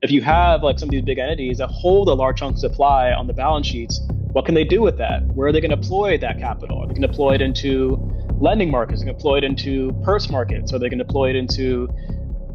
if you have like some of these big entities that hold a large chunk of supply on the balance sheets, what can they do with that? Where are they going to deploy that capital? Are they going to deploy it into lending markets? Are they going to deploy it into purse markets? Are they going to deploy it into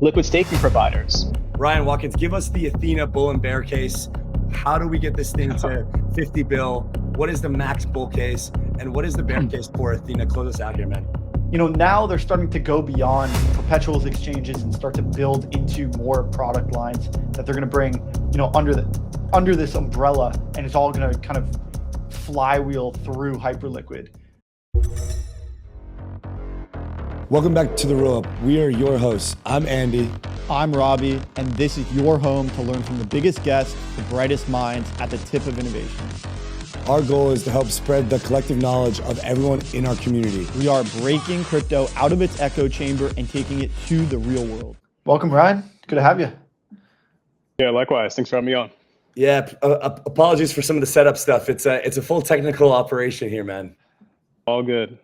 liquid staking providers? Ryan Watkins, give us the Ethena bull and bear case. How do we get this thing to 50 bill? What is the max bull case? And what is the bear case for Ethena? Close us out here, man. You know, now they're starting to go beyond perpetuals exchanges and start to build into more product lines that they're going to bring, you know, under this umbrella, and it's all going to kind of flywheel through Hyperliquid. Welcome back to the Rollup. We are your hosts. I'm Andy. I'm Robbie, and this is your home to learn from the biggest guests, the brightest minds at the tip of innovation. Our goal is to help spread the collective knowledge of everyone in our community. We are breaking crypto out of its echo chamber and taking it to the real world. Welcome, Ryan. Good to have you. Yeah, likewise. Thanks for having me on. Yeah, apologies for some of the setup stuff. It's a full technical operation here, man. All good.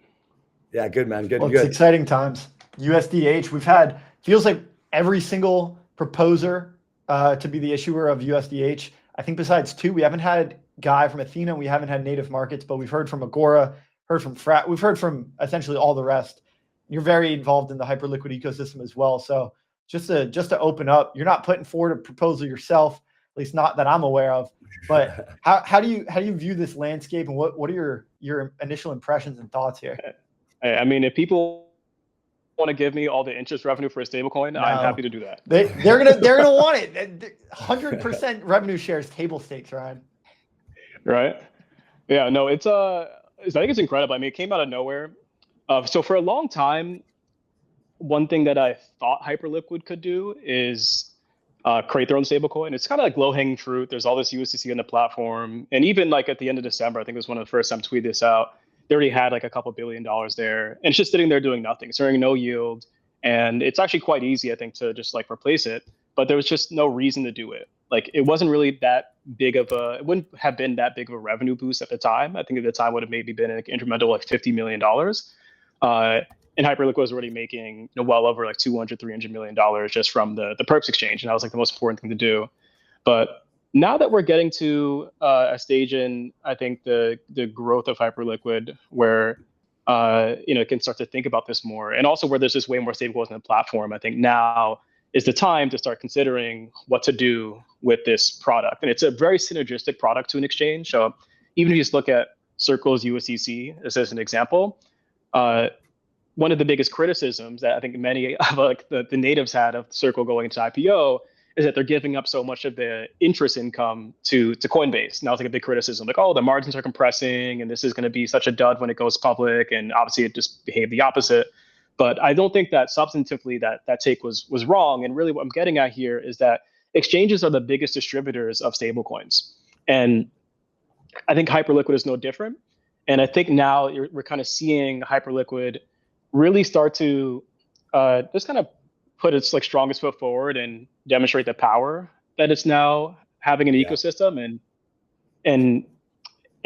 Yeah, good, man. Good, well, good. It's exciting times. USDH, we've had, feels like every single proposer to be the issuer of USDH. I think besides two, we haven't had Guy from Ethena, we haven't had native markets, but we've heard from Agora, we've heard from essentially all the rest. You're very involved in the Hyperliquid ecosystem as well. So just to open up, you're not putting forward a proposal yourself, at least not that I'm aware of. But how do you view this landscape, and what are your initial impressions and thoughts here? I mean, if people want to give me all the interest revenue for a stablecoin, I'm happy to do that. They're gonna want it. 100% revenue shares, table stakes, Ryan. Right? Yeah. No, I think it's incredible. I mean, it came out of nowhere. So for a long time, one thing that I thought Hyperliquid could do is create their own stablecoin. It's kind of like low-hanging fruit. There's all this USDC on the platform, and even like at the end of December, I think it was one of the first times I tweeted this out. They already had like a couple $2 billion there, and it's just sitting there doing nothing. It's earning no yield, and it's actually quite easy, I think, to just like replace it. But there was just no reason to do it. Like it wasn't really that big of it wouldn't have been that big of a revenue boost at the time. I think at the time would have maybe been like incremental like $50 million. And Hyperliquid was already making well over like $200-300 million just from the perps exchange, and that was like the most important thing to do. But now that we're getting to a stage in, I think, the growth of Hyperliquid where it can start to think about this more, and also where there's just way more stablecoins on the platform, I think now is the time to start considering what to do with this product. And it's a very synergistic product to an exchange. So even if you just look at Circle's USDC as an example, one of the biggest criticisms that I think many of like the natives had of Circle going into IPO is that they're giving up so much of the interest income to Coinbase. Now it's like a big criticism, like, oh, the margins are compressing and this is going to be such a dud when it goes public. And obviously it just behaved the opposite. But I don't think that substantively that take was wrong. And really what I'm getting at here is that exchanges are the biggest distributors of stablecoins. And I think Hyperliquid is no different. And I think now we're kind of seeing Hyperliquid really start to just kind of put its like strongest foot forward and demonstrate the power that it's now having in an ecosystem and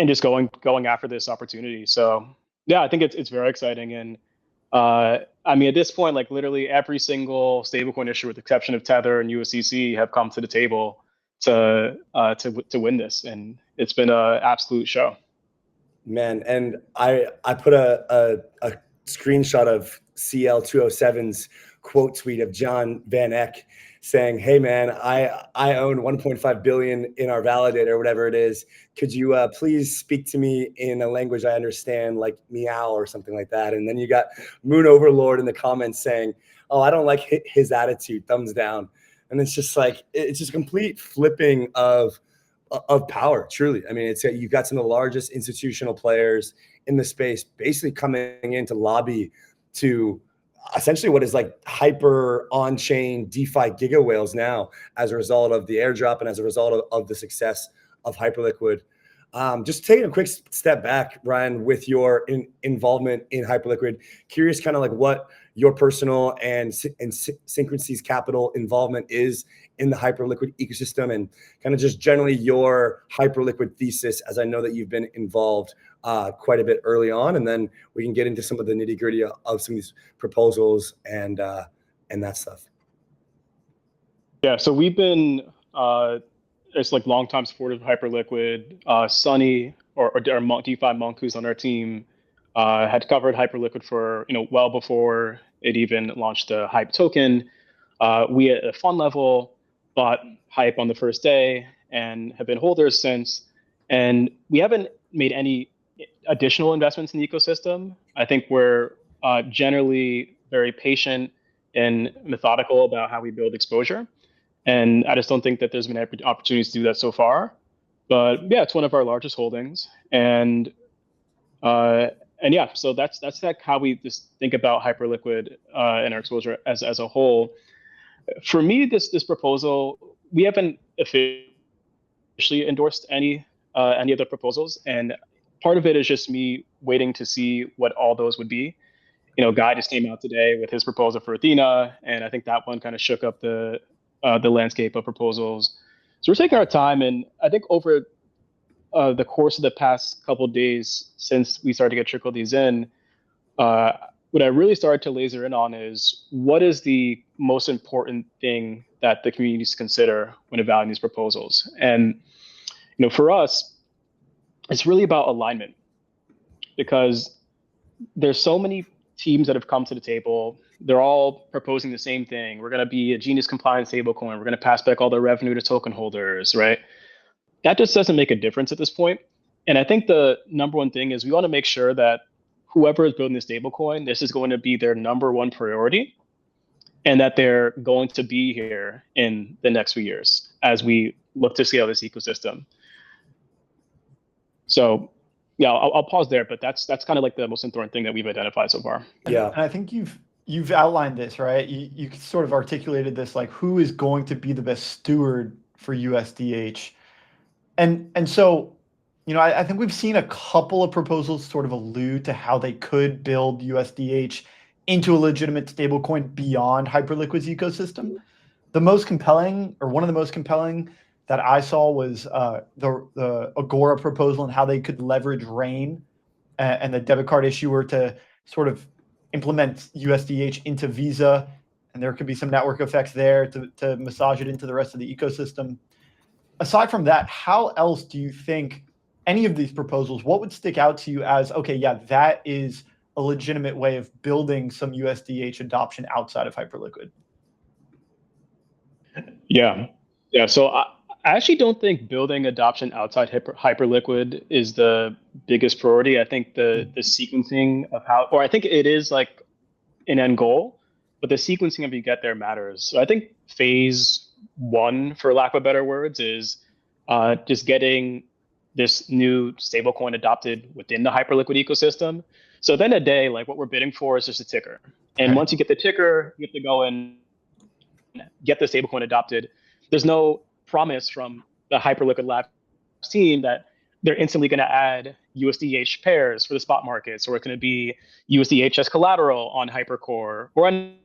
just going after this opportunity. So yeah, I think it's very exciting. And I mean, at this point, like literally every single stablecoin issuer, with the exception of Tether and USDC, have come to the table to win this, and it's been an absolute show. Man, and I put a screenshot of CL207's quote tweet of John Van Eck saying, "Hey man, I own 1.5 billion in our validator, or whatever it is. Could you please speak to me in a language I understand, like meow or something like that?" And then you got Moon Overlord in the comments saying, "Oh, I don't like his attitude, thumbs down." And it's just like, it's just complete flipping of power, truly. I mean, you've got some of the largest institutional players in the space basically coming in to lobby to essentially what is like hyper on-chain DeFi giga whales now as a result of the airdrop and as a result of the success of Hyperliquid. Just taking a quick step back, Ryan, with your involvement in Hyperliquid, curious kind of like what your personal and Syncracy Capital involvement is in the Hyperliquid ecosystem, and kind of just generally your Hyperliquid thesis, as I know that you've been involved quite a bit early on, and then we can get into some of the nitty gritty of some of these proposals and that stuff. Yeah, so we've been it's like longtime supporter of Hyperliquid. Sunny or Monk, DeFi Monk, who's on our team, had covered Hyperliquid for well before it even launched the Hype token. We at a fund level bought Hype on the first day and have been holders since. And we haven't made any additional investments in the ecosystem. I think we're generally very patient and methodical about how we build exposure. And I just don't think that there's been opportunities to do that so far. But yeah, it's one of our largest holdings. And yeah, so that's like how we just think about Hyperliquid and our exposure as a whole. For me, this proposal, we haven't officially endorsed any of the proposals, and part of it is just me waiting to see what all those would be. Guy just came out today with his proposal for Ethena, and I think that one kind of shook up the landscape of proposals. So we're taking our time, and I think over the course of the past couple of days since we started to get trickle these in, what I really started to laser in on is what is the most important thing that the community needs to consider when evaluating these proposals. And for us, it's really about alignment, because there's so many teams that have come to the table. They're all proposing the same thing. We're going to be a Genius compliant stablecoin. We're going to pass back all the revenue to token holders, right? That just doesn't make a difference at this point. And I think the number one thing is we want to make sure that whoever is building the stablecoin, this is going to be their number one priority, and that they're going to be here in the next few years as we look to scale this ecosystem. So yeah, I'll pause there, but that's kind of like the most important thing that we've identified so far. Yeah, and I think you've outlined this, right? You sort of articulated this, like who is going to be the best steward for USDH, and so I think we've seen a couple of proposals sort of allude to how they could build USDH into a legitimate stablecoin beyond Hyperliquid's ecosystem. The most compelling, or one of the most compelling, that I saw was the Agora proposal and how they could leverage Rain and the debit card issuer to sort of implement USDH into Visa, and there could be some network effects there to massage it into the rest of the ecosystem. Aside from that, how else do you think any of these proposals, what would stick out to you as, okay, yeah, that is a legitimate way of building some USDH adoption outside of Hyperliquid? Yeah. So I actually don't think building adoption outside Hyperliquid is the biggest priority. I think the sequencing of how, or I think it is like an end goal, but the sequencing of you get there matters. So I think phase one, for lack of better words, is just getting this new stablecoin adopted within the Hyperliquid ecosystem. So then a day, like what we're bidding for is just a ticker. And once you get the ticker, you have to go and get the stablecoin adopted. There's no promise from the Hyperliquid Labs team that they're instantly going to add USDH pairs for the spot markets, or it's going to be USDH as collateral on Hypercore, or any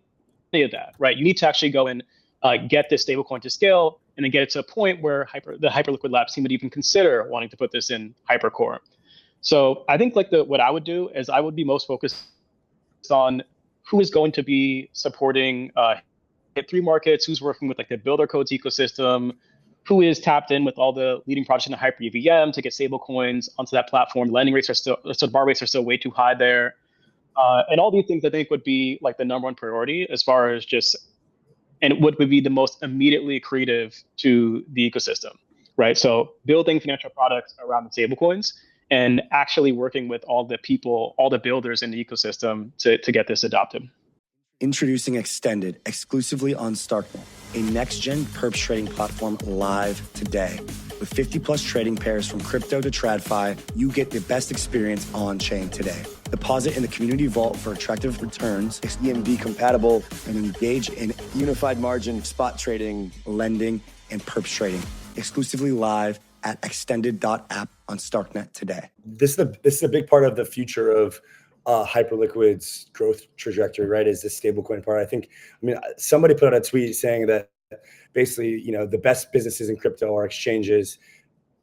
of that, right? You need to actually go and get this stablecoin to scale, and then get it to a point where the Hyperliquid Labs team would even consider wanting to put this in Hypercore. So I think like what I would do is I would be most focused on who is going to be supporting Hit3 markets, who's working with like the Builder Codes ecosystem, who is tapped in with all the leading projects in the Hyper EVM to get stable coins onto that platform. Lending rates are still, so bar rates are still way too high there. And all these things I think would be like the number one priority as far as just, and what would be the most immediately accretive to the ecosystem, right? So building financial products around the stablecoins and actually working with all the people, all the builders in the ecosystem to get this adopted. Introducing Extended exclusively on Starknet, a next-gen perps trading platform live today. With 50-plus trading pairs from crypto to TradFi, you get the best experience on-chain today. Deposit in the community vault for attractive returns, EMV compatible, and engage in unified margin spot trading, lending, and perps trading. Exclusively live at extended.app on Starknet today. This is a big part of the future of Hyperliquid's growth trajectory, right? Is this stablecoin part? I mean, somebody put out a tweet saying that basically, the best businesses in crypto are exchanges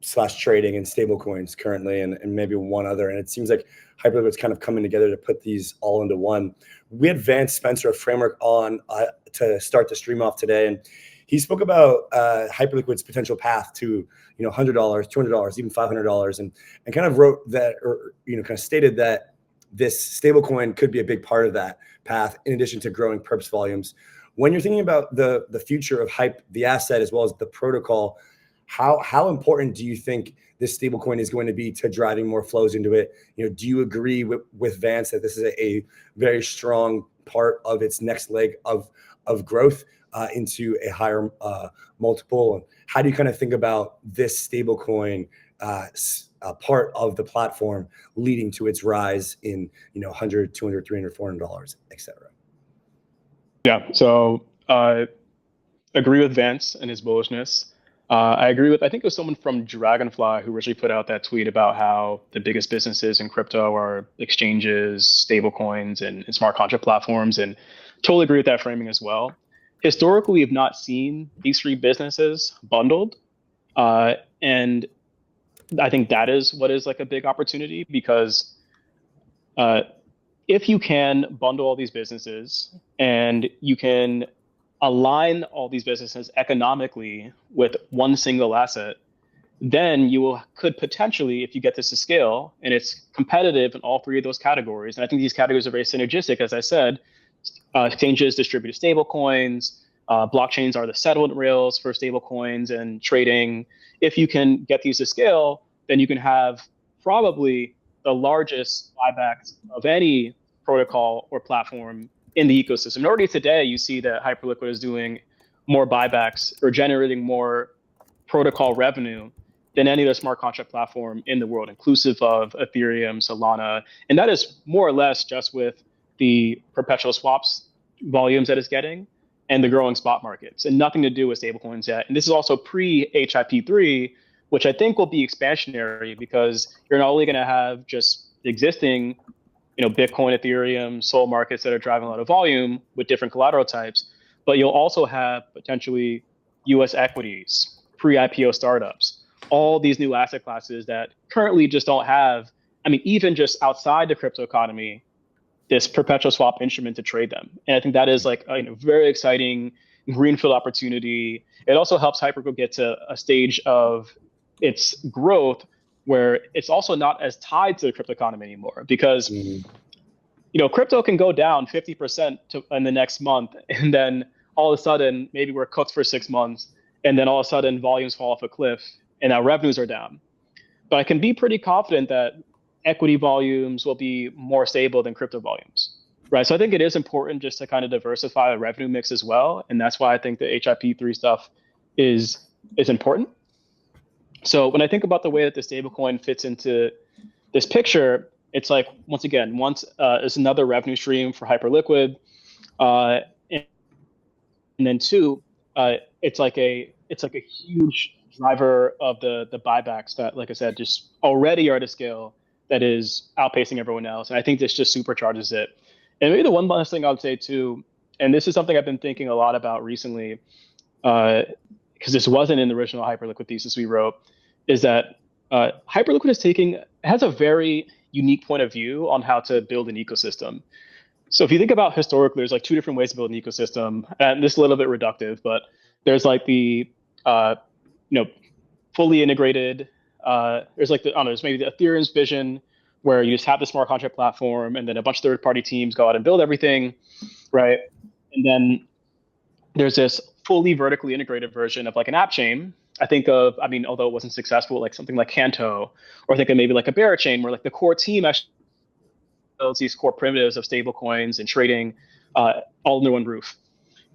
/ trading and stablecoins currently, and maybe one other. And it seems like Hyperliquid's kind of coming together to put these all into one. We had Vance Spencer of Framework on to start the stream off today, and he spoke about Hyperliquid's potential path to $100, $200, even $500, and kind of wrote that, or kind of stated that this stablecoin could be a big part of that path, in addition to growing perps volumes. When you're thinking about the future of Hype, the asset, as well as the protocol, how important do you think this stablecoin is going to be to driving more flows into it? Do you agree with Vance that this is a very strong part of its next leg of growth into a higher multiple? And how do you kind of think about this stablecoin part of the platform leading to its rise in $100, $200, $300, $400, etc.? Yeah, so agree with Vance and his bullishness. I agree with, I think it was someone from Dragonfly who originally put out that tweet about how the biggest businesses in crypto are exchanges, stablecoins, and smart contract platforms, and totally agree with that framing as well. Historically, we have not seen these three businesses bundled, and I think that is what is like a big opportunity, because if you can bundle all these businesses and you can align all these businesses economically with one single asset, then you could potentially, if you get this to scale and it's competitive in all three of those categories, and I think these categories are very synergistic, as I said, exchanges, distributed stablecoins, blockchains are the settlement rails for stablecoins and trading. If you can get these to scale, then you can have probably the largest buybacks of any protocol or platform in the ecosystem. And already today, you see that Hyperliquid is doing more buybacks or generating more protocol revenue than any other smart contract platform in the world, inclusive of Ethereum, Solana. And that is more or less just with the perpetual swaps volumes that it's getting and the growing spot markets, and nothing to do with stablecoins yet. And this is also pre-HIP3, which I think will be expansionary, because you're not only going to have just existing Bitcoin, Ethereum, Sol markets that are driving a lot of volume with different collateral types, but you'll also have potentially US equities, pre-IPO startups, all these new asset classes that currently just don't have, even just outside the crypto economy, this perpetual swap instrument to trade them. And I think that is like a very exciting greenfield opportunity. It also helps Hyperliquid get to a stage of its growth where it's also not as tied to the crypto economy anymore, because crypto can go down 50% in the next month, and then all of a sudden maybe we're cooked for 6 months, and then all of a sudden volumes fall off a cliff and our revenues are down. But I can be pretty confident that equity volumes will be more stable than crypto volumes, right? So I think it is important just to kind of diversify the revenue mix as well, and that's why I think the HIP3 stuff is important. So when I think about the way that the stablecoin fits into this picture, it's like, once again, is another revenue stream for Hyperliquid, and then two, it's like a huge driver of the buybacks that, like I said, just already are at a scale that is outpacing everyone else, and I think this just supercharges it. And maybe the one last thing I would say too, and this is something I've been thinking a lot about recently, because this wasn't in the original Hyperliquid thesis we wrote, is that Hyperliquid has a very unique point of view on how to build an ecosystem. So if you think about historically, there's like two different ways to build an ecosystem, and this is a little bit reductive, but there's like the fully integrated. There's like there's maybe the Ethereum's vision, where you just have the smart contract platform, and then a bunch of third-party teams go out and build everything, right? And then there's this fully vertically integrated version of like an app chain. I think of, although it wasn't successful, like something like Canto, or think of maybe like a 𝗵𝗵𝗴𝗵, where like the core team actually builds these core primitives of stablecoins and trading all under one roof.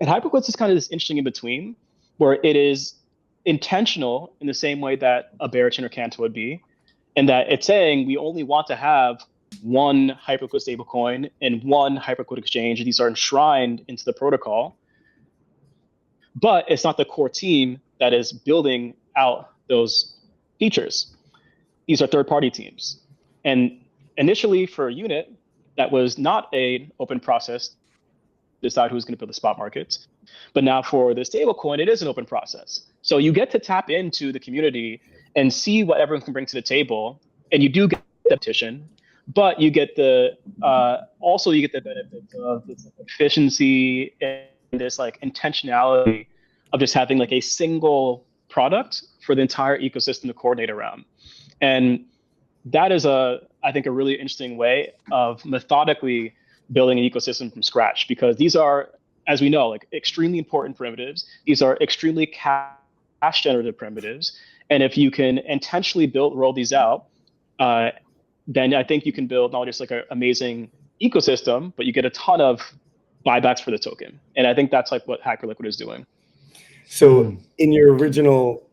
And Hyperliquid is kind of this interesting in between, where it is intentional in the same way that a 𝗵𝗵𝗴𝗵 or Canto would be, and that it's saying we only want to have one Hyperliquid stablecoin and one Hyperliquid exchange. These are enshrined into the protocol, but it's not the core team that is building out those features. These are third-party teams. And initially for a unit, that was not an open process to decide who's going to build the spot markets. But now for the stablecoin, it is an open process. So you get to tap into the community and see what everyone can bring to the table, and you do get the competition, but you get the also you get the benefits of this efficiency and this like intentionality of just having like a single product for the entire ecosystem to coordinate around. And that is I think a really interesting way of methodically building an ecosystem from scratch, because these are, as we know, like extremely important primitives. These are extremely cash generative primitives. And if you can intentionally roll these out, then I think you can build not just like an amazing ecosystem, but you get a ton of buybacks for the token. And I think that's like what Hyperliquid is doing. So in your original,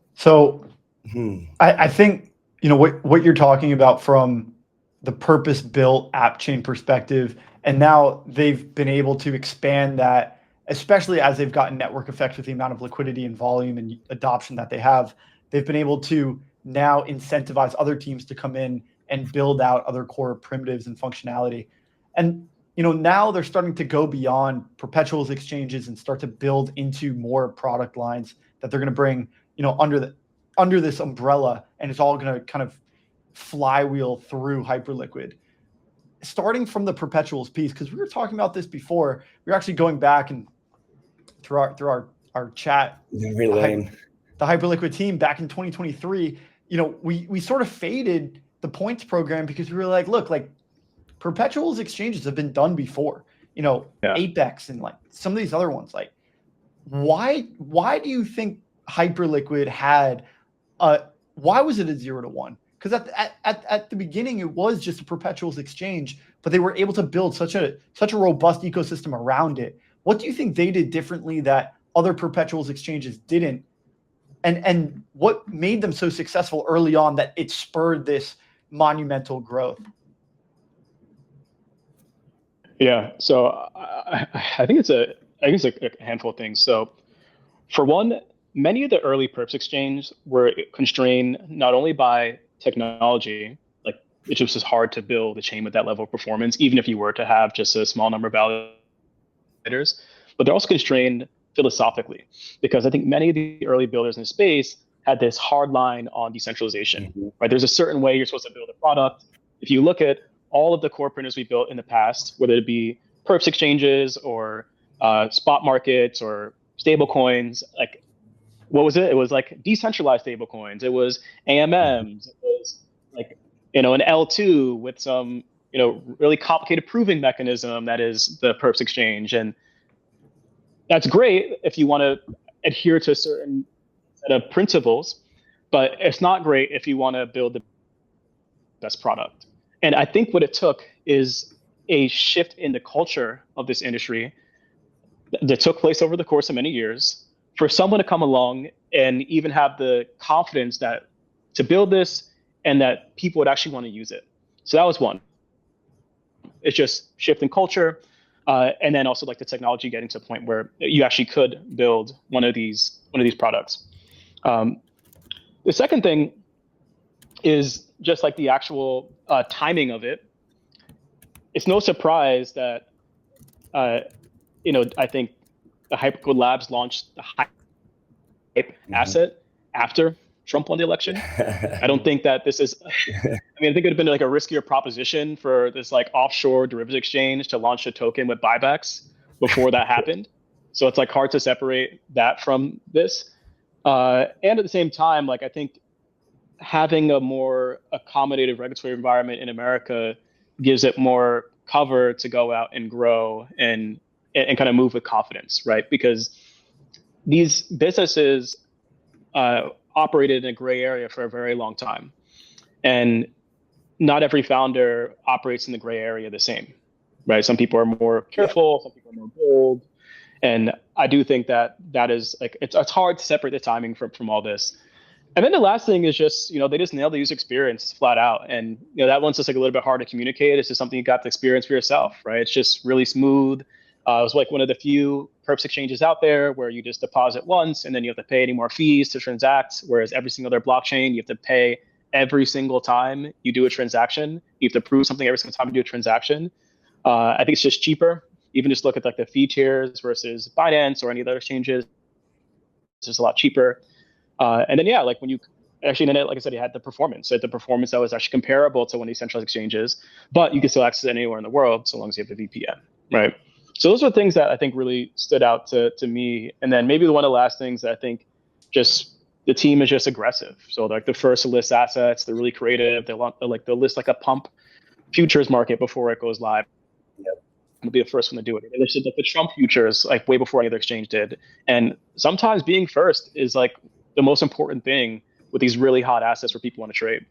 I think, you know, what you're talking about from the purpose-built app chain perspective, and now they've been able to expand that, especially as they've gotten network effects with the amount of liquidity and volume and adoption that they have. They've been able to now incentivize other teams to come in and build out other core primitives and functionality. And, you know, now they're starting to go beyond perpetuals exchanges and start to build into more product lines that they're going to bring, you know, under this umbrella, and it's all going to kind of flywheel through Hyperliquid. Starting from the perpetuals piece, because we were talking about this before, we were actually going back and through our chat, the Hyperliquid team back in 2023, you know, we sort of faded the points program because we were like, look, like perpetuals exchanges have been done before, you know, Apex and like some of these other ones. Like, why do you think Hyperliquid had why was it a 0-1? Because at the beginning it was just a perpetuals exchange, but they were able to build such a robust ecosystem around it. What do you think they did differently that other perpetuals exchanges didn't? And what made them so successful early on that it spurred this monumental growth? Yeah, so I think it's a handful of things. So for one, many of the early perps exchange were constrained not only by technology, like it just was hard to build a chain with that level of performance, even if you were to have just a small number of validators, but they're also constrained philosophically, because I think many of the early builders in the space had this hard line on decentralization, right? There's a certain way you're supposed to build a product. If you look at all of the core printers we built in the past, whether it be perps exchanges or spot markets or stable coins, like what was it? It was like decentralized stable coins. It was AMMs. It was like, you know, an L2 with some, you know, really complicated proving mechanism that is the perps exchange. And that's great if you want to adhere to a certain set of principles, but it's not great if you want to build the best product. And I think what it took is a shift in the culture of this industry that took place over the course of many years for someone to come along and even have the confidence that to build this and that people would actually want to use it. So that was one. It's just shift in culture. And then also like the technology getting to a point where you actually could build one of these products. The second thing is just like the actual timing of it. It's no surprise that, you know, I think the Hyperliquid Labs launched the Hype asset after Trump won the election. I don't think that this is, I mean, I think it would have been like a riskier proposition for this like offshore derivatives exchange to launch a token with buybacks before that happened. So it's like hard to separate that from this. And at the same time, like I think having a more accommodative regulatory environment in America gives it more cover to go out and grow and kind of move with confidence, right? Because these businesses operated in a gray area for a very long time. And not every founder operates in the gray area the same, right? Some people are more careful, some people are more bold. And I do think that is like, it's hard to separate the timing from all this. And then the last thing is just, you know, they just nailed the user experience flat out. And, you know, that one's just like a little bit hard to communicate. It's just something you got to experience for yourself, right? It's just really smooth. It was like one of the few perps exchanges out there where you just deposit once and then you have to pay any more fees to transact. Whereas every single other blockchain, you have to pay every single time you do a transaction. You have to prove something every single time you do a transaction. I think it's just cheaper. Even just look at like the fee tiers versus Binance or any other exchanges. It's just a lot cheaper. And then, yeah, like when you actually, like I said, you had the performance. So the performance that was actually comparable to one of these centralized exchanges, but you can still access it anywhere in the world so long as you have the VPN, right? So those are things that I think really stood out to me. And then maybe one of the last things that I think just the team is just aggressive. So like the first to list assets, they're really creative. They'll list like a pump futures market before it goes live. Yep. It'll be the first one to do it. They listed like the Trump futures like way before any other exchange did. And sometimes being first is like the most important thing with these really hot assets where people want to trade.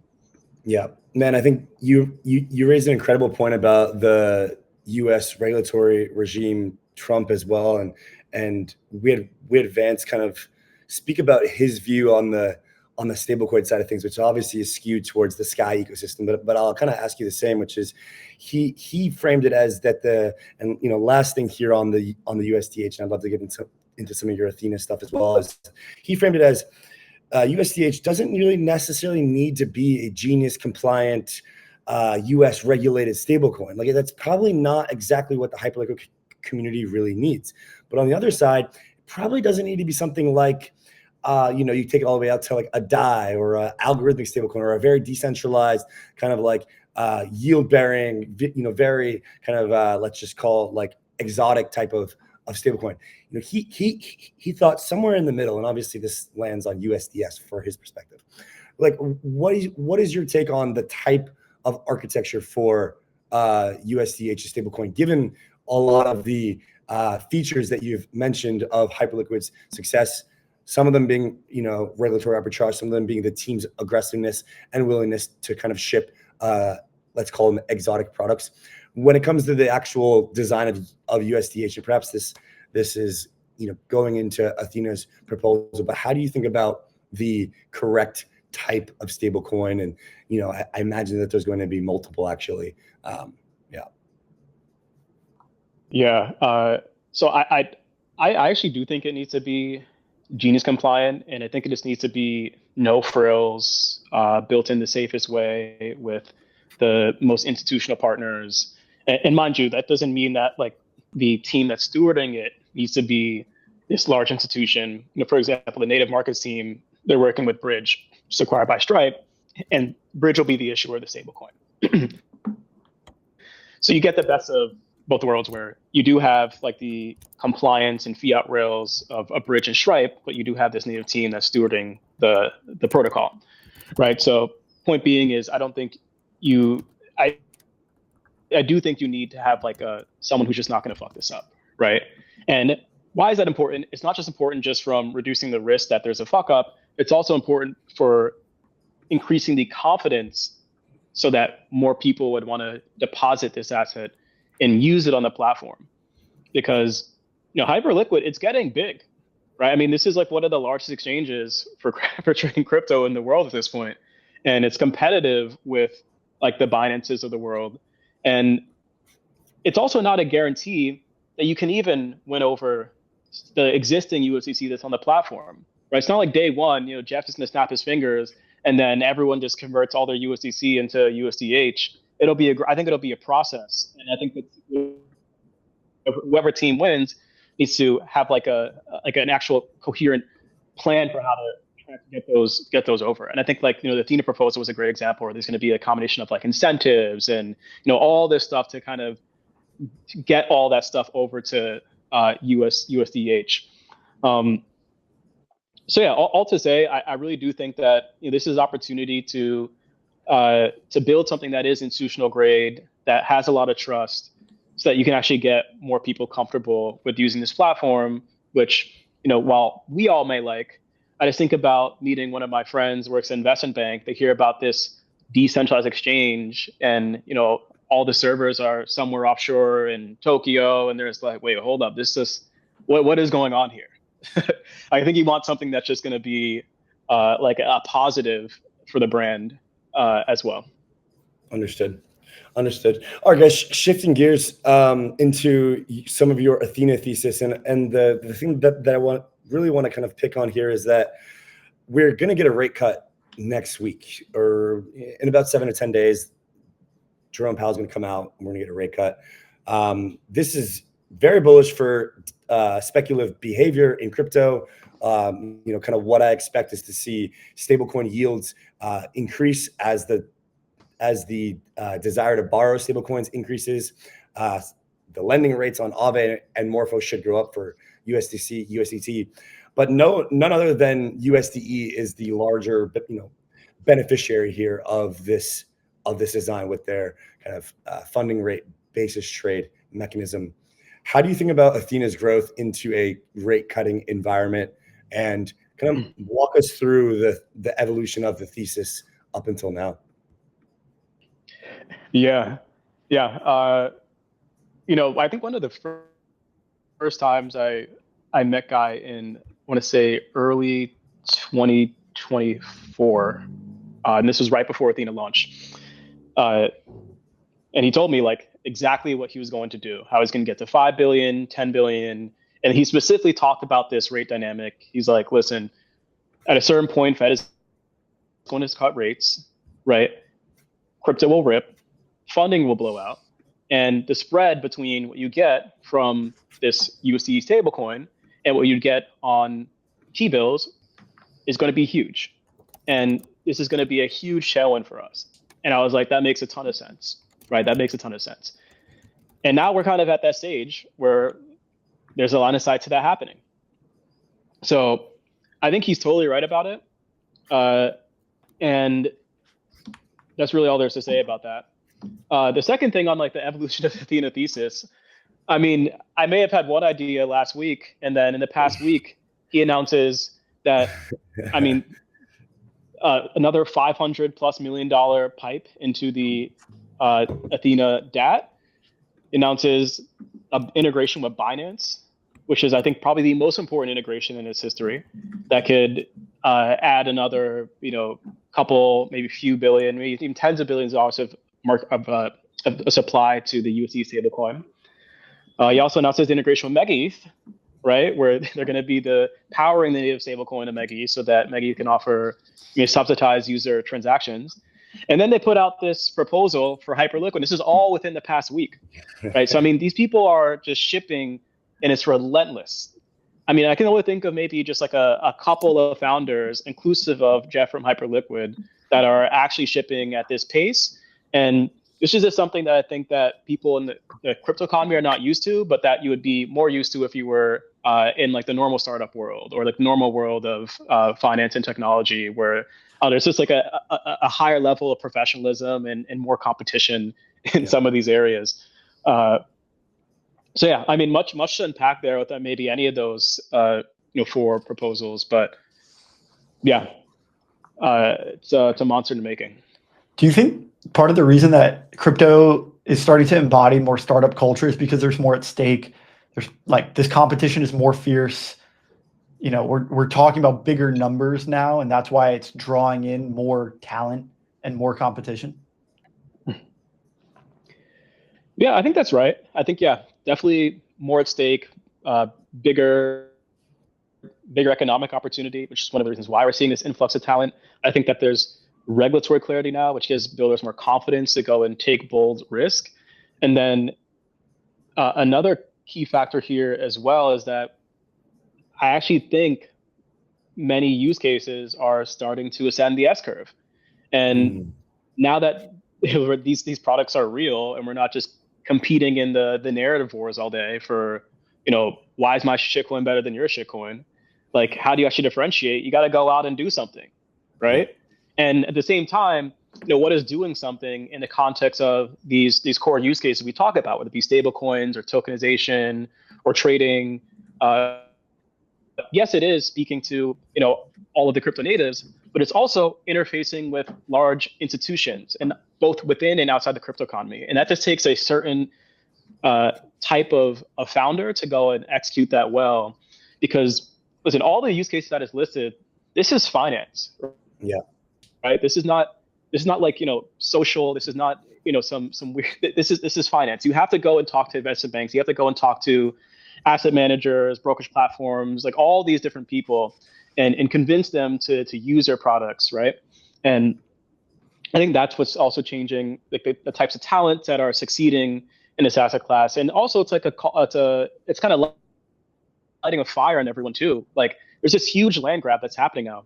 Yeah, man, I think you raised an incredible point about the U.S. regulatory regime, Trump as well, and we had Vance kind of speak about his view on the stablecoin side of things, which obviously is skewed towards the Sky ecosystem. But I'll kind of ask you the same, which is he framed it as that last thing here on the USDH, and I'd love to get into some of your Ethena stuff as well. Is he framed it as USDH doesn't really necessarily need to be a Genius compliant US regulated stablecoin. Like that's probably not exactly what the Hyperliquid community really needs. But on the other side, it probably doesn't need to be something like you take it all the way out to like a DAI or an algorithmic stablecoin or a very decentralized kind of like yield bearing, very kind of let's just call like exotic type of stablecoin. He thought somewhere in the middle, and obviously this lands on USDS for his perspective. Like, what is your take on the type of architecture for USDH stablecoin, given a lot of the features that you've mentioned of Hyperliquid's success? Some of them being, regulatory arbitrage, some of them being the team's aggressiveness and willingness to kind of ship, let's call them exotic products. When it comes to the actual design of USDH, and perhaps this is, going into Ethena's proposal, but how do you think about the correct type of stablecoin? And, I imagine that there's going to be multiple actually. So I actually do think it needs to be Genius compliant, and I think it just needs to be no frills, built in the safest way with the most institutional partners. And mind you, that doesn't mean that like the team that's stewarding it needs to be this large institution. For example, the native markets team, they're working with Bridge, which is acquired by Stripe, and Bridge will be the issuer of the stablecoin. So you get the best of both worlds, where you do have like the compliance and fiat rails of a Bridge and Stripe, but you do have this native team that's stewarding the protocol, right? So point being is, I don't think I do think you need to have like someone who's just not going to fuck this up, right? And why is that important? It's not just important just from reducing the risk that there's a fuck up. It's also important for increasing the confidence so that more people would want to deposit this asset and use it on the platform. Because Hyperliquid, it's getting big, right? I mean, this is like one of the largest exchanges for trading crypto in the world at this point, and it's competitive with like the Binances of the world. And it's also not a guarantee that you can even win over the existing USDC that's on the platform, right? It's not like day one, Jeff is going to snap his fingers and then everyone just converts all their USDC into USDH. I think it'll be a process, and I think that whoever team wins needs to have like an actual coherent plan for how to try to get those over. And I think like the Ethena proposal was a great example where there's going to be a combination of like incentives and all this stuff to kind of get all that stuff over to USDH. So yeah, all to say, I really do think that this is opportunity to build something that is institutional grade, that has a lot of trust, so that you can actually get more people comfortable with using this platform, which, while we all may like, I just think about meeting one of my friends who works in an investment bank. They hear about this decentralized exchange and, all the servers are somewhere offshore in Tokyo. And there's like, wait, hold up. What is going on here? I think you want something that's just going to be like a positive for the brand as well. Understood. All right, guys, shifting gears into some of your Ethena thesis, and the thing that I really want to kind of pick on here is that we're going to get a rate cut next week, or in about 7 to 10 days. Jerome Powell's going to come out, and we're going to get a rate cut. This is very bullish for speculative behavior in crypto. Kind of what I expect is to see stablecoin yields increase as the desire to borrow stablecoins increases. the lending rates on 𝗵𝗶 and 𝗵𝗶 should go up for USDC, USDT, but none other than USDE is the larger, beneficiary here of this design with their kind of funding rate basis trade mechanism. How do you think about Ethena's growth into a rate cutting environment, and kind of walk us through the evolution of the thesis up until now? Yeah. I think one of the first times I met Guy in, I want to say early 2024, and this was right before Ethena launched. And he told me like exactly what he was going to do, how he's going to get to 5 billion, 10 billion. And he specifically talked about this rate dynamic. He's like, listen, at a certain point, Fed is going to cut rates, right? Crypto will rip, funding will blow out. And the spread between what you get from this USD stablecoin and what you get on T-bills is going to be huge. And this is going to be a huge tailwind for us. And I was like, that makes a ton of sense, right? That makes a ton of sense. And now we're kind of at that stage where there's a line of sight to that happening. So I think he's totally right about it. And that's really all there's to say about that. The second thing on like the evolution of the Ethena thesis, I mean, I may have had one idea last week, and then in the past week, he announces that, I mean, another $500+ million pipe into the Ethena DAT, announces an integration with Binance, which is, I think, probably the most important integration in its history, that could add another, couple, maybe few billion, maybe even tens of billions of dollars of supply to the USD stablecoin. He also announces the integration with 𝗵𝗶𝗶, right, where they're going to be powering the native stablecoin of 𝗵𝗶𝗶 so that 𝗵𝗶𝗶 can offer subsidized user transactions. And then they put out this proposal for Hyperliquid. This is all within the past week, right? So, I mean, these people are just shipping, and it's relentless. I mean, I can only think of maybe just like a couple of founders, inclusive of Jeff from Hyperliquid, that are actually shipping at this pace. And this is just something that I think that people in the crypto economy are not used to, but that you would be more used to if you were in like the normal startup world or like normal world of finance and technology, where there's just like a higher level of professionalism and more competition in some of these areas. So yeah, I mean, much to unpack there without maybe any of those 4 proposals, but yeah, it's a monster in the making. Do you think part of the reason that crypto is starting to embody more startup culture is because there's more at stake? There's like this competition is more fierce. We're talking about bigger numbers now, and that's why it's drawing in more talent and more competition. Yeah, I think that's right. I think, yeah, definitely more at stake, bigger economic opportunity, which is one of the reasons why we're seeing this influx of talent. I think that there's regulatory clarity now, which gives builders more confidence to go and take bold risk. And then another key factor here as well is that I actually think many use cases are starting to ascend the S-curve. And now that these products are real and we're not just competing in the narrative wars all day for, why is my shitcoin better than your shitcoin? Like, how do you actually differentiate? You got to go out and do something, right? And at the same time, what is doing something in the context of these core use cases we talk about, whether it be stable coins or tokenization or trading? Yes, it is speaking to all of the crypto natives, but it's also interfacing with large institutions, and both within and outside the crypto economy. And that just takes a certain type of a founder to go and execute that well. Because listen, all the use cases that is listed, this is finance. Yeah. Right. This is not like social. This is not some weird. This is finance. You have to go and talk to investment banks. You have to go and talk to asset managers, brokerage platforms, like all these different people, and convince them to use their products, right? And I think that's what's also changing, like the types of talent that are succeeding in this asset class. And also, it's like it's kind of lighting a fire on everyone too. Like there's this huge land grab that's happening now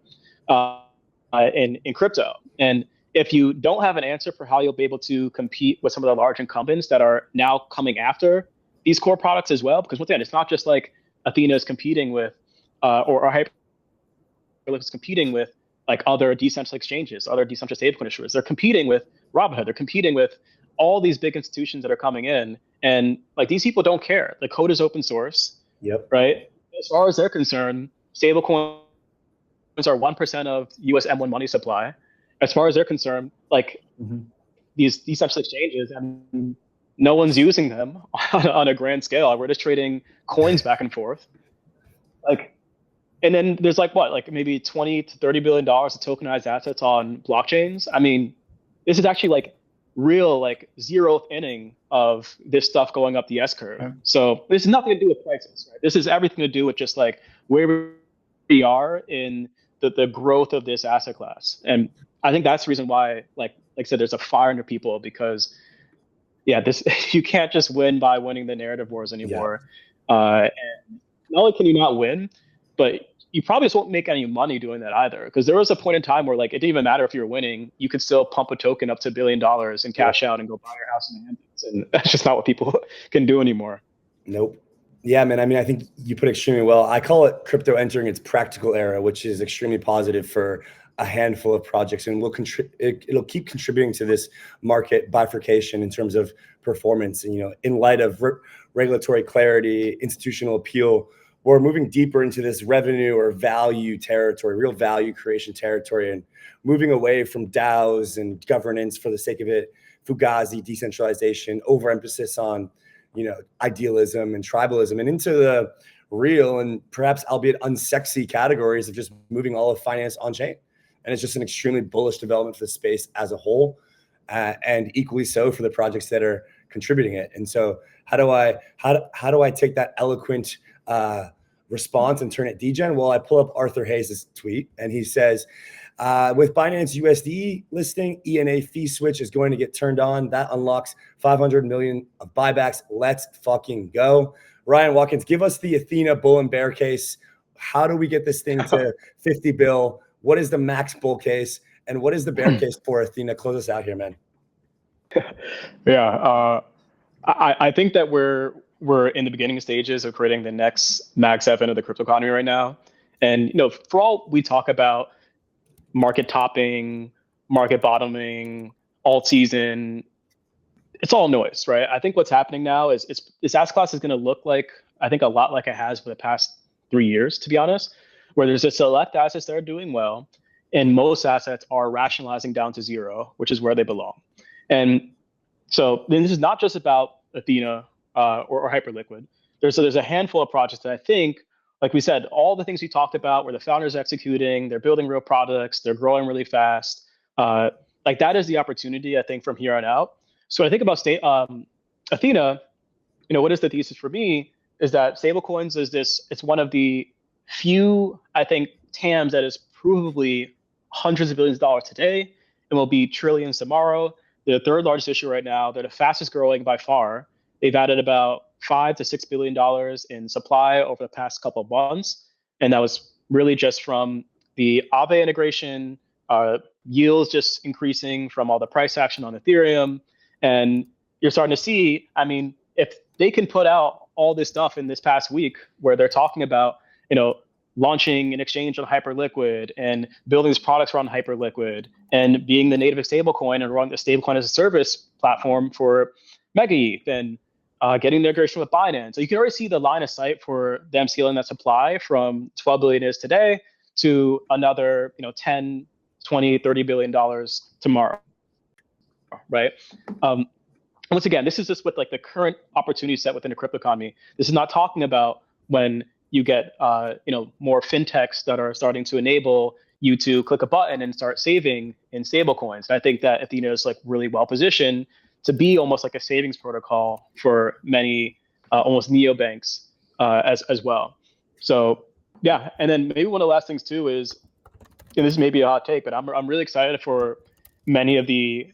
in crypto, and if you don't have an answer for how you'll be able to compete with some of the large incumbents that are now coming after these core products as well, because once again, it's not just like Ethena is competing with, or Hyperliquid is competing with like other decentralized exchanges, other decentralized stablecoin issuers. They're competing with Robinhood. They're competing with all these big institutions that are coming in, and like these people don't care. The code is open source. Yep. Right. As far as they're concerned, stablecoins are 1% of US M1 money supply. As far as they're concerned, like these decentralized exchanges, and no one's using them on a grand scale. We're just trading coins back and forth. Like, and then there's like what, like maybe 20 to 30 billion dollars of tokenized assets on blockchains. I mean, this is actually like real like 0th inning of this stuff going up the S curve. Yeah. So this has nothing to do with prices, right? This is everything to do with just like where we are in the growth of this asset class. And I think that's the reason why, like I said, there's a fire under people, because yeah, this you can't just win by winning the narrative wars anymore. And not only can you not win, but you probably just won't make any money doing that either. Because there was a point in time where like it didn't even matter if you were winning, you could still pump a token up to $1 billion and cash out and go buy your house in the Hamptons. And that's just not what people can do anymore. Nope. Yeah, man. I mean, I think you put it extremely well. I call it crypto entering its practical era, which is extremely positive for a handful of projects, and it'll keep contributing to this market bifurcation in terms of performance. And, you know, in light of regulatory clarity, institutional appeal, we're moving deeper into this revenue or value territory, real value creation territory, and moving away from DAOs and governance for the sake of it, fugazi, decentralization, overemphasis on, you know, idealism and tribalism, and into the real and perhaps albeit unsexy categories of just moving all of finance on chain. And it's just an extremely bullish development for the space as a whole, and equally so for the projects that are contributing it. And so how do I take that eloquent response and turn it degen? Well, I pull up Arthur Hayes' tweet, and he says, with Binance USD listing, ENA fee switch is going to get turned on. That unlocks 500 million of buybacks. Let's fucking go. Ryan Watkins, give us the Ethena bull and bear case. How do we get this thing to 50 bill? What is the max bull case? And what is the bear case for Ethena? Close us out here, man. Yeah, I think that we're in the beginning stages of creating the next Mag 7 of the crypto economy right now. And, you know, for all we talk about market topping, market bottoming, alt season, it's all noise, right? I think what's happening now is this asset class is going to look like, I think, a lot like it has for the past 3 years, to be honest, where there's a select assets that are doing well, and most assets are rationalizing down to zero, which is where they belong. And so then this is not just about Ethena or Hyperliquid. There's a handful of projects that I think, like we said, all the things we talked about, where the founders are executing, they're building real products, they're growing really fast. Like that is the opportunity, I think, from here on out. So when I think about Ethena, you know, what is the thesis for me is that stablecoins is it's one of the few, I think, TAMs that is provably hundreds of billions of dollars today and will be trillions tomorrow. They're the third largest issuer right now. They're the fastest growing by far. They've added about $5 to $6 billion in supply over the past couple of months. And that was really just from the 𝗵𝗶𝗴𝗵 integration, yields just increasing from all the price action on Ethereum. And you're starting to see, I mean, if they can put out all this stuff in this past week where they're talking about, you know, launching an exchange on Hyperliquid and building these products around Hyperliquid and being the native stablecoin and running the stablecoin as a service platform for 𝗵𝗶𝗴𝗵 and getting the integration with Binance. So you can already see the line of sight for them scaling that supply from 12 billion is today to another, you know, 10, 20, 30 billion dollars tomorrow, right? Once again, this is just with like the current opportunity set within the crypto economy. This is not talking about when you get you know, more fintechs that are starting to enable you to click a button and start saving in stablecoins. I think that Ethena is like really well positioned to be almost like a savings protocol for many almost neobanks as well. So yeah, and then maybe one of the last things too is, and this may be a hot take, but I'm really excited for many of the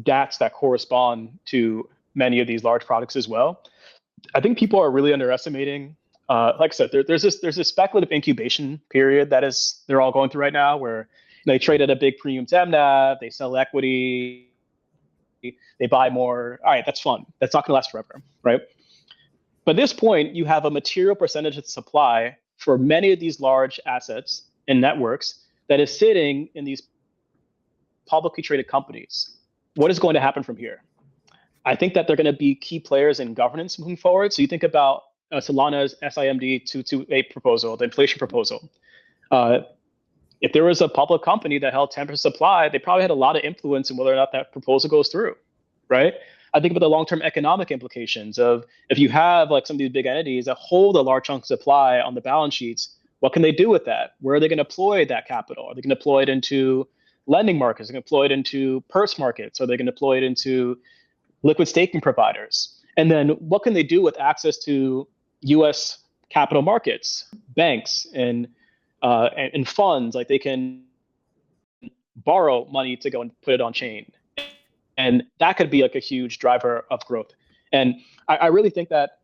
DATs that correspond to many of these large products as well. I think people are really underestimating. Like I said, there's this speculative incubation period that they're all going through right now, where they trade at a big premium to MNAV, they sell equity, they buy more. All right, that's fun. That's not going to last forever, right? But at this point, you have a material percentage of the supply for many of these large assets and networks that is sitting in these publicly traded companies. What is going to happen from here? I think that they're going to be key players in governance moving forward. So you think about Solana's SIMD 228 proposal, the inflation proposal. If there was a public company that held 10% supply, they probably had a lot of influence in whether or not that proposal goes through, right? I think about the long-term economic implications of if you have like some of these big entities that hold a large chunk of supply on the balance sheets, what can they do with that? Where are they going to deploy that capital? Are they going to deploy it into lending markets? Are they going to deploy it into purse markets? Are they going to deploy it into liquid staking providers? And then what can they do with access to US capital markets, banks, and funds? Like they can borrow money to go and put it on chain. And that could be like a huge driver of growth. And I really think that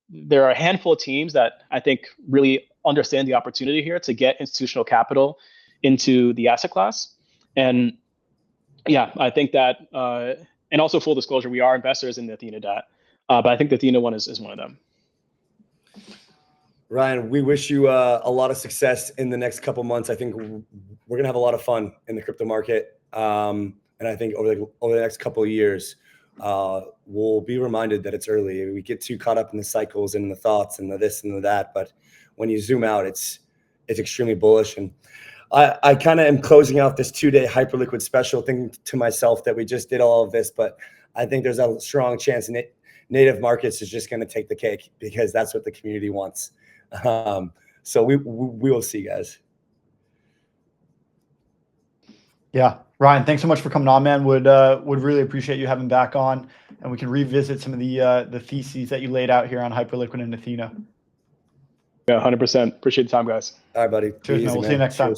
there are a handful of teams that I think really understand the opportunity here to get institutional capital into the asset class. And yeah, I think that, and also full disclosure, we are investors in the Ethena DAT, but I think the Ethena one is one of them. Ryan, we wish you a lot of success in the next couple months. I think we're gonna have a lot of fun in the crypto market, and I think over the next couple of years, we'll be reminded that it's early. We get too caught up in the cycles and the thoughts and the this and the that, but when you zoom out, it's extremely bullish. And I kind of am closing out this 2-day Hyperliquid special, thinking to myself that we just did all of this, but I think there's a strong chance native markets is just going to take the cake because that's what the community wants. So we will see, guys. Yeah, Ryan, thanks so much for coming on, man. Would really appreciate you having back on, and we can revisit some of the theses that you laid out here on Hyperliquid and Ethena. Yeah, 100%. Appreciate the time, guys. All right, buddy. Cheers, man. We'll see you next time.